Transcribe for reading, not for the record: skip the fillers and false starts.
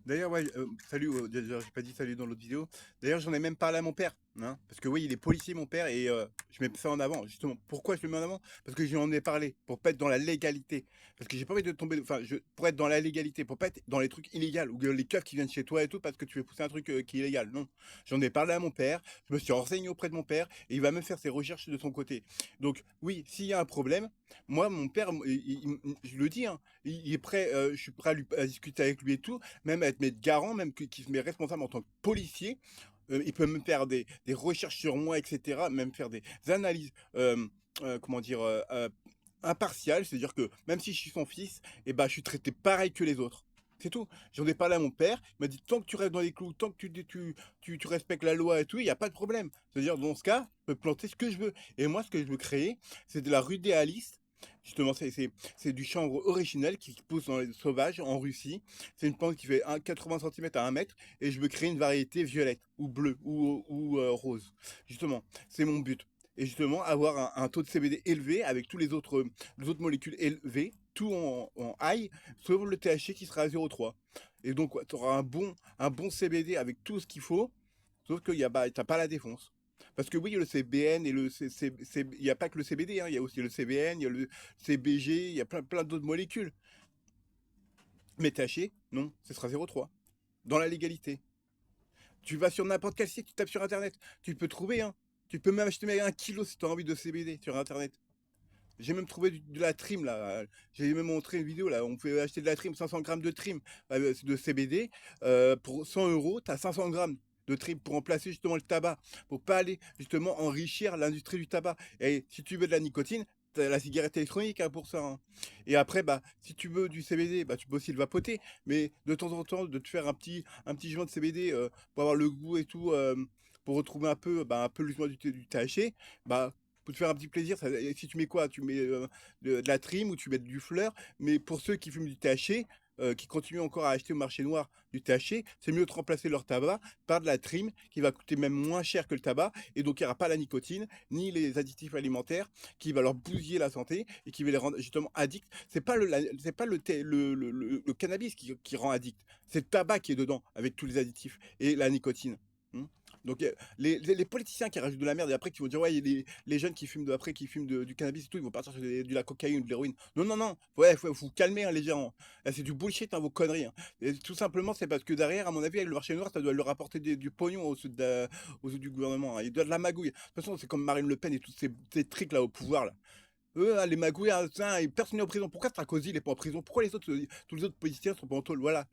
D'ailleurs, ouais, salut, déjà, j'ai pas dit salut dans l'autre vidéo. D'ailleurs, j'en ai même parlé à mon père, hein, parce que oui, il est policier, mon père, et je mets ça en avant. Justement, pourquoi je le mets en avant? Parce que je lui en ai parlé, pour pas être dans la légalité. Parce que j'ai pas envie de tomber, enfin, pour être dans la légalité, pour pas être dans les trucs illégaux, ou les keufs qui viennent chez toi et tout, parce que tu veux pousser un truc qui est illégal. Non. J'en ai parlé à mon père, je me suis renseigné auprès de mon père, et il va me faire ses recherches de son côté. Donc, oui, s'il y a un problème, moi, mon père, je le dis, hein, il est prêt, je suis prêt à discuter avec lui et tout, même à être mettre garant, même qui se met responsable en tant que policier. Il peut me faire des recherches sur moi, etc., même faire des analyses, comment dire, impartiales, c'est-à-dire que même si je suis son fils, et ben, je suis traité pareil que les autres. C'est tout. J'en ai parlé à mon père, il m'a dit tant que tu restes dans les clous, tant que tu respectes la loi et tout, il n'y a pas de problème. C'est-à-dire, dans ce cas, je peux planter ce que je veux. Et moi, ce que je veux créer, c'est de la rudéaliste. Justement, c'est du chanvre originel qui pousse dans les sauvages en Russie. C'est une plante qui fait 80 centimètres à 1 mètre et je veux créer une variété violette ou bleue ou rose. Justement, c'est mon but. Et justement, avoir un taux de CBD élevé avec les autres molécules élevées, tout en high, sauf le THC qui sera à 0,3. Et donc, tu auras un bon CBD avec tout ce qu'il faut, sauf que t'as pas la défonce. Parce que oui, le CBN et il n'y a pas que le CBD, hein, il y a aussi le CBN, il y a le CBG, il y a plein d'autres molécules. Mais THC, non, ce sera 0,3. Dans la légalité. Tu vas sur n'importe quel site, tu tapes sur internet. Tu peux trouver, hein. Tu peux même acheter 1 kilo si tu as envie de CBD sur internet. J'ai même trouvé de la trim là. J'ai même montré une vidéo là. On peut acheter de la trim, 500 grammes de trim de CBD. Pour 100 euros, tu as 500 grammes de trim pour remplacer justement le tabac. Pour pas aller justement enrichir l'industrie du tabac. Et si tu veux de la nicotine, t'as la cigarette électronique hein, pour ça. Hein. Et après, bah, si tu veux du CBD, bah, tu peux aussi le vapoter. Mais de temps en temps, de te faire un petit joint de CBD pour avoir le goût et tout, pour retrouver un peu le du THC, bah, pour te faire un petit plaisir, si tu mets quoi? Tu mets de la trim ou tu mets du fleur. Mais pour ceux qui fument du THC, qui continuent encore à acheter au marché noir du THC, c'est mieux de remplacer leur tabac par de la trim qui va coûter même moins cher que le tabac. Et donc, il n'y aura pas la nicotine ni les additifs alimentaires qui va leur bousiller la santé et qui va les rendre justement addicts. C'est pas le cannabis qui rend addict. C'est le tabac qui est dedans avec tous les additifs et la nicotine. Hmm. Donc, les politiciens qui rajoutent de la merde et après qui vont dire, ouais, les jeunes qui fument, après, qui fument du cannabis et tout, ils vont partir sur de la cocaïne ou de l'héroïne. Non, non, non, ouais, faut vous calmer, hein, les gens. Là, c'est du bullshit, hein, vos conneries. Hein. Et tout simplement, c'est parce que derrière, à mon avis, avec le marché noir, ça doit leur rapporter du pognon au sud du gouvernement. Hein. Il doit de la magouille. De toute façon, c'est comme Marine Le Pen et tous ces tricks là au pouvoir là. Eux, là, les magouilles, hein, personne n'est en prison. Pourquoi Sarkozy il est pas en prison? Pourquoi tous les autres politiciens sont pas en taule? Voilà.